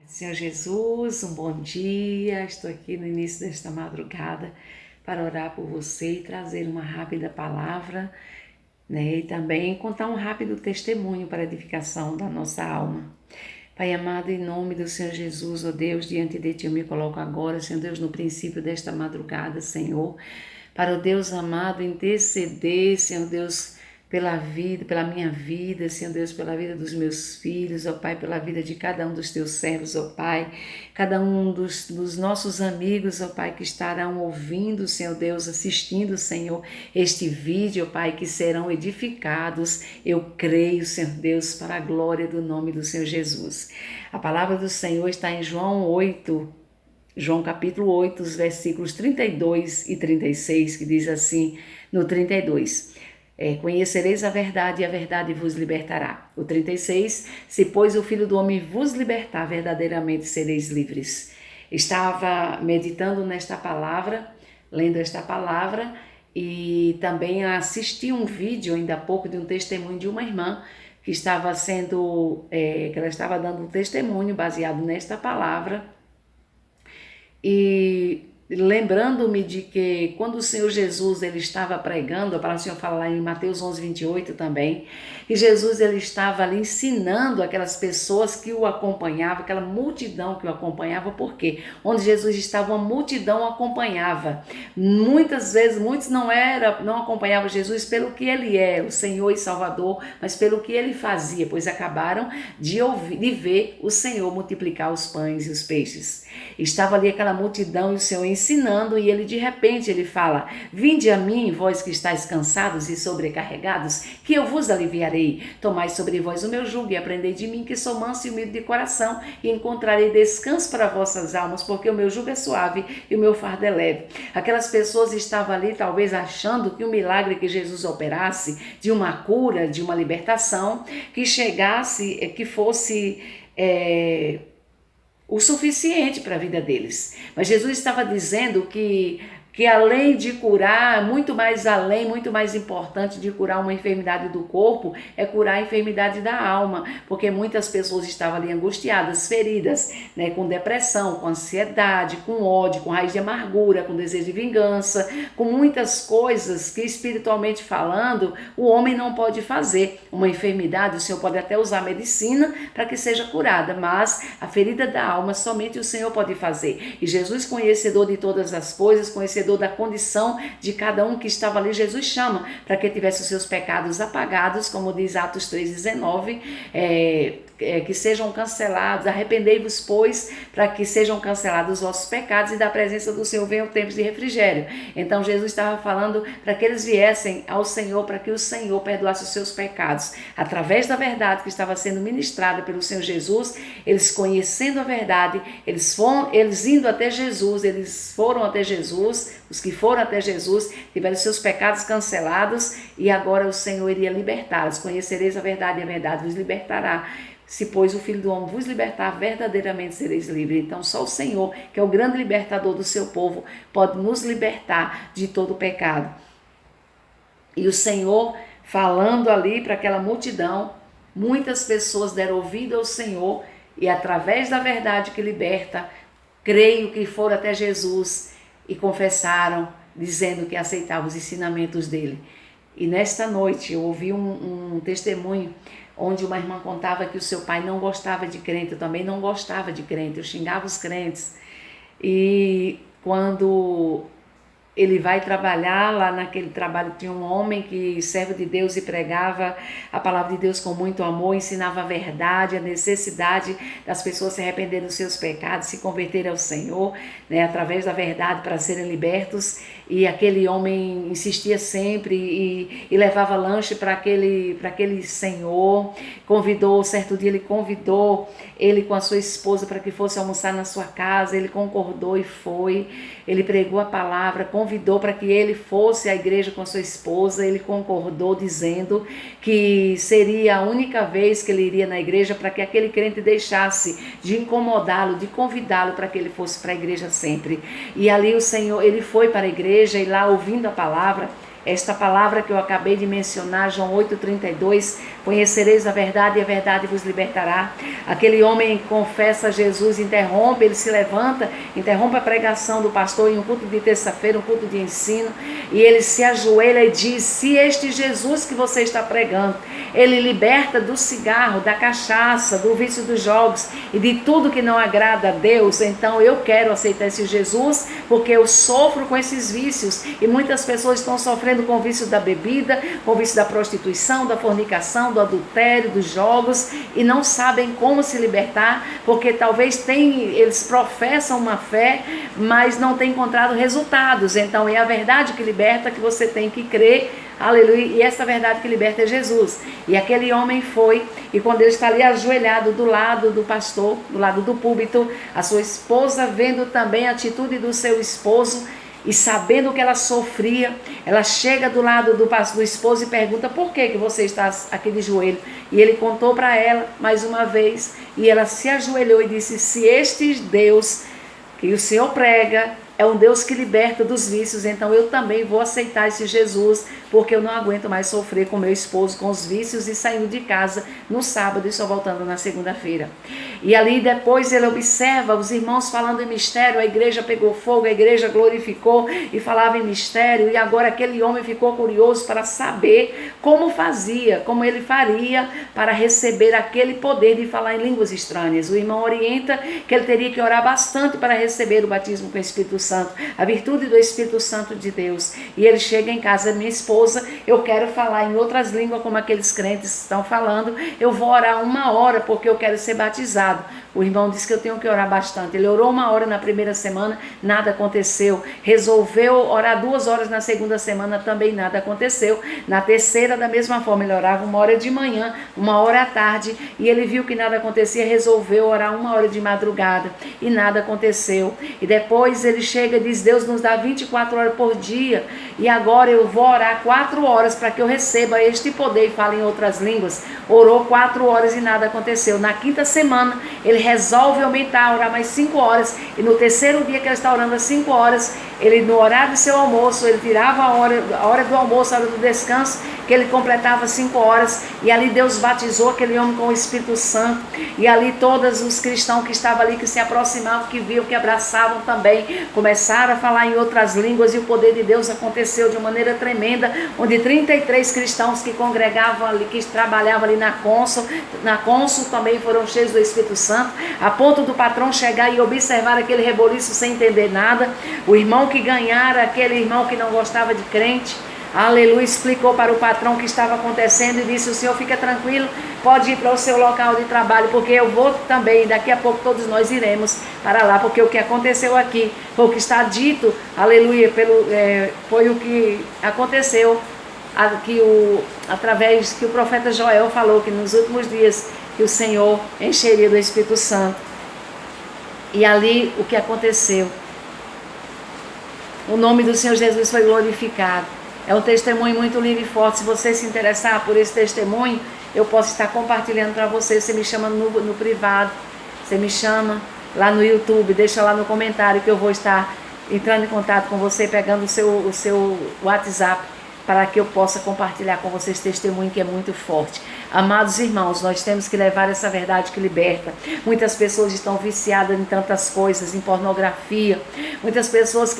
Senhor Jesus, um bom dia. Estou aqui no início desta madrugada para orar por você e trazer uma rápida palavra, e também contar um rápido testemunho para a edificação da nossa alma. Pai amado, em nome do Senhor Jesus, ó Deus, diante de Ti eu me coloco agora, Senhor Deus, no princípio desta madrugada, Senhor, para o Deus amado interceder, Senhor Deus, pela vida, pela minha vida, Senhor Deus, pela vida dos meus filhos, ó Pai, pela vida de cada um dos Teus servos, ó Pai, cada um dos nossos amigos, ó Pai, que estarão ouvindo, Senhor Deus, assistindo, Senhor, este vídeo, ó Pai, que serão edificados, eu creio, Senhor Deus, para a glória do nome do Senhor Jesus. A palavra do Senhor está em João capítulo 8, os versículos 32 e 36, que diz assim, no 32, conhecereis a verdade e a verdade vos libertará. O 36, se pois o Filho do Homem vos libertar, verdadeiramente sereis livres. Estava meditando nesta palavra, lendo esta palavra e também assisti um vídeo ainda há pouco de um testemunho de uma irmã que estava que ela estava dando um testemunho baseado nesta palavra e lembrando-me de que quando o Senhor Jesus ele estava pregando, a palavra do Senhor fala lá em Mateus 11, 28 também, que Jesus ele estava ali ensinando aquelas pessoas que o acompanhavam, aquela multidão que o acompanhava, por quê? Onde Jesus estava, uma multidão o acompanhava. Muitas vezes, muitos não acompanhavam Jesus pelo que ele é, o Senhor e Salvador, mas pelo que ele fazia, pois acabaram de ver o Senhor multiplicar os pães e os peixes. Estava ali aquela multidão e o Senhor ensinando, e ele de repente ele fala: vinde a mim, vós que estáis cansados e sobrecarregados, que eu vos aliviarei. Tomai sobre vós o meu jugo e aprendei de mim, que sou manso e humilde de coração, e encontrarei descanso para vossas almas, porque o meu jugo é suave e o meu fardo é leve. Aquelas pessoas estavam ali talvez achando que o milagre que Jesus operasse, de uma cura, de uma libertação, que chegasse, que fosse o suficiente para a vida deles. Mas Jesus estava dizendo que além de curar, muito mais importante de curar uma enfermidade do corpo, é curar a enfermidade da alma, porque muitas pessoas estavam ali angustiadas, feridas, com depressão, com ansiedade, com ódio, com raiz de amargura, com desejo de vingança, com muitas coisas que espiritualmente falando, o homem não pode fazer. Uma enfermidade, o Senhor pode até usar medicina para que seja curada, mas a ferida da alma somente o Senhor pode fazer. E Jesus, conhecedor de todas as coisas, conhecedor da condição de cada um que estava ali, Jesus chama para que tivesse os seus pecados apagados, como diz Atos 3,19, que sejam cancelados, arrependei-vos, pois, para que sejam cancelados os vossos pecados e da presença do Senhor venham tempos de refrigério. Então Jesus estava falando para que eles viessem ao Senhor, para que o Senhor perdoasse os seus pecados. Através da verdade que estava sendo ministrada pelo Senhor Jesus, eles conhecendo a verdade, eles indo até Jesus, eles foram até Jesus, os que foram até Jesus tiveram seus pecados cancelados e agora o Senhor iria libertá-los. Conhecereis a verdade e a verdade vos libertará. Se, pois, o Filho do Homem vos libertar, verdadeiramente sereis livres. Então, só o Senhor, que é o grande libertador do seu povo, pode nos libertar de todo o pecado. E o Senhor, falando ali para aquela multidão, muitas pessoas deram ouvido ao Senhor e, através da verdade que liberta, creio que foram até Jesus e confessaram, dizendo que aceitavam os ensinamentos dele. E nesta noite eu ouvi um testemunho onde uma irmã contava que o seu pai não gostava de crente, eu também não gostava de crente, eu xingava os crentes. E quando ele vai trabalhar, lá naquele trabalho tinha um homem que servo de Deus e pregava a palavra de Deus com muito amor, ensinava a verdade, a necessidade das pessoas se arrependerem dos seus pecados, se converterem ao Senhor, através da verdade para serem libertos. E aquele homem insistia sempre e levava lanche para aquele senhor. Certo dia ele convidou ele com a sua esposa para que fosse almoçar na sua casa. Ele concordou e foi. Ele pregou a palavra, convidou para que ele fosse à igreja com a sua esposa. Ele concordou, dizendo que seria a única vez que ele iria na igreja, para que aquele crente deixasse de incomodá-lo, de convidá-lo para que ele fosse para a igreja sempre. E ali o Senhor, ele foi para a igreja e lá, ouvindo a palavra, esta palavra que eu acabei de mencionar, João 8,32, conhecereis a verdade e a verdade vos libertará. Aquele homem confessa Jesus, interrompe, ele se levanta, interrompe a pregação do pastor em um culto de terça-feira, um culto de ensino, e ele se ajoelha e diz: se este Jesus que você está pregando, ele liberta do cigarro, da cachaça, do vício dos jogos e de tudo que não agrada a Deus, então eu quero aceitar esse Jesus, porque eu sofro com esses vícios, e muitas pessoas estão sofrendo com o vício da bebida, com o vício da prostituição, da fornicação, do adultério, dos jogos, e não sabem como se libertar, porque talvez eles professam uma fé, mas não têm encontrado resultados. Então é a verdade que liberta, que você tem que crer, aleluia, e essa verdade que liberta é Jesus. E aquele homem foi, e quando ele está ali ajoelhado do lado do pastor, do lado do púlpito, a sua esposa vendo também a atitude do seu esposo, e sabendo que ela sofria, ela chega do lado do esposo e pergunta: por que você está aqui de joelho? E ele contou para ela mais uma vez, e ela se ajoelhou e disse: se este Deus que o Senhor prega é um Deus que liberta dos vícios, então eu também vou aceitar esse Jesus, porque eu não aguento mais sofrer com meu esposo, com os vícios, e saindo de casa no sábado e só voltando na segunda-feira. E ali depois ele observa os irmãos falando em mistério, a igreja pegou fogo, a igreja glorificou e falava em mistério, e agora aquele homem ficou curioso para saber como fazia, como ele faria para receber aquele poder de falar em línguas estranhas. O irmão orienta que ele teria que orar bastante para receber o batismo com o Espírito Santo, a virtude do Espírito Santo de Deus. E ele chega em casa: minha esposa, eu quero falar em outras línguas como aqueles crentes estão falando, eu vou orar 1 hora porque eu quero ser batizado. O irmão disse que eu tenho que orar bastante. Ele orou 1 hora na primeira semana, nada aconteceu. Resolveu orar 2 horas na segunda semana, também nada aconteceu. Na terceira, da mesma forma, ele orava 1 hora de manhã, 1 hora à tarde, e ele viu que nada acontecia, resolveu orar 1 hora de madrugada, e nada aconteceu. E depois ele chega e diz: Deus nos dá 24 horas por dia, e agora eu vou orar 4 horas para que eu receba este poder e fale em outras línguas. Orou 4 horas e nada aconteceu. Na quinta semana, ele resolve aumentar, orar mais 5 horas, e no terceiro dia que ele está orando às 5 horas, ele, no horário do seu almoço, ele tirava a hora do almoço, a hora do descanso, que ele completava 5 horas, e ali Deus batizou aquele homem com o Espírito Santo, e ali todos os cristãos que estavam ali, que se aproximavam, que viam, que abraçavam também, começaram a falar em outras línguas, e o poder de Deus aconteceu de uma maneira tremenda, onde 33 cristãos que congregavam ali, que trabalhavam ali na Cônsul também foram cheios do Espírito Santo, a ponto do patrão chegar e observar aquele reboliço sem entender nada. O irmão que ganhara, aquele irmão que não gostava de crente, aleluia, explicou para o patrão o que estava acontecendo e disse: o senhor fica tranquilo, pode ir para o seu local de trabalho, porque eu vou também, daqui a pouco todos nós iremos para lá, porque o que aconteceu aqui foi o que está dito, aleluia, foi o que aconteceu, através que o profeta Joel falou, que nos últimos dias que o Senhor encheria do Espírito Santo. E ali o que aconteceu, o nome do Senhor Jesus foi glorificado. É um testemunho muito lindo e forte. Se você se interessar por esse testemunho, eu posso estar compartilhando para você. Você me chama no privado, você me chama lá no YouTube, deixa lá no comentário que eu vou estar entrando em contato com você, pegando o seu WhatsApp, para que eu possa compartilhar com você esse testemunho que é muito forte. Amados irmãos, nós temos que levar essa verdade que liberta. Muitas pessoas estão viciadas em tantas coisas, em pornografia.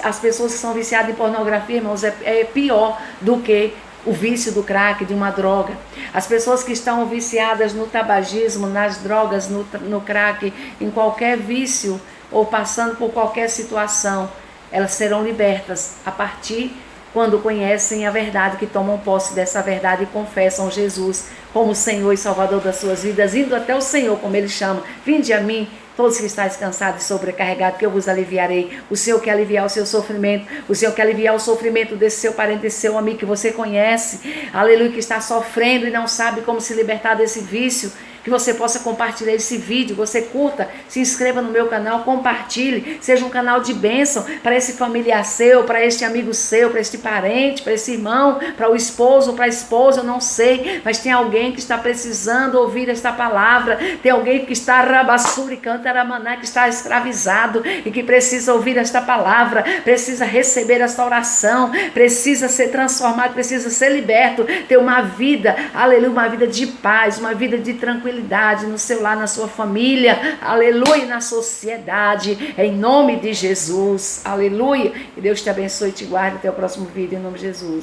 As pessoas que são viciadas em pornografia, irmãos, é pior do que o vício do crack, de uma droga. As pessoas que estão viciadas no tabagismo, nas drogas, no crack, em qualquer vício ou passando por qualquer situação, elas serão libertas a partir quando conhecem a verdade, que tomam posse dessa verdade e confessam Jesus como Senhor e Salvador das suas vidas, indo até o Senhor, como Ele chama: vinde a mim, todos que estáis cansados e sobrecarregados, que eu vos aliviarei. O Senhor quer aliviar o seu sofrimento, o Senhor quer aliviar o sofrimento desse seu parente, desse seu amigo que você conhece, aleluia, que está sofrendo e não sabe como se libertar desse vício. que você possa compartilhar esse vídeo, você curta, se inscreva no meu canal, compartilhe, seja um canal de bênção para esse familiar seu, para este amigo seu, para este parente, para esse irmão, para o esposo, para a esposa, eu não sei, mas tem alguém que está precisando ouvir esta palavra, tem alguém que está rabassuri, cantaramaná, que está escravizado e que precisa ouvir esta palavra, precisa receber esta oração, precisa ser transformado, precisa ser liberto, ter uma vida, aleluia, uma vida de paz, uma vida de tranquilidade no seu lar, na sua família, aleluia, na sociedade, em nome de Jesus, aleluia. Que Deus te abençoe e te guarde. Até o próximo vídeo, em nome de Jesus.